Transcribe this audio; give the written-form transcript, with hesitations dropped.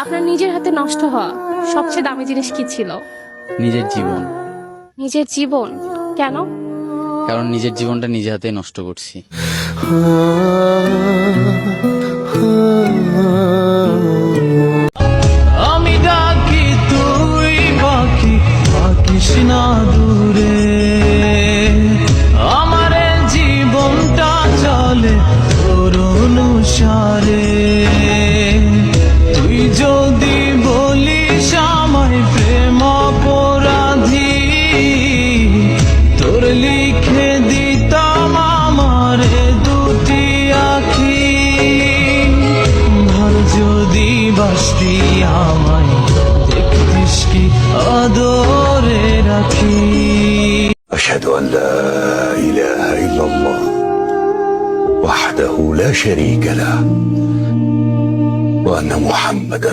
আপনার নিজের হাতে নষ্ট হওয়া সবচেয়ে দামি জিনিস কি ছিল? নিজের জীবন। নিজের জীবন? কেন? কারণ নিজের জীবনটা নিজে হাতে নষ্ট করছি। আমি ডাকি তুই বাকি থাকিস না দূরে, আমার জীবনটা চলে তোর অনুসারে। তুই যদি বলিস আমায় প্রেম অপরাধী, তোর লিখে দিতাম আমার দুটি আখি। ভালো যদি বাসতি আমায় দেখতিস কি আদরে রাখি। أشهد أن لا إله إلا الله وحده لا شريك له وأن محمدا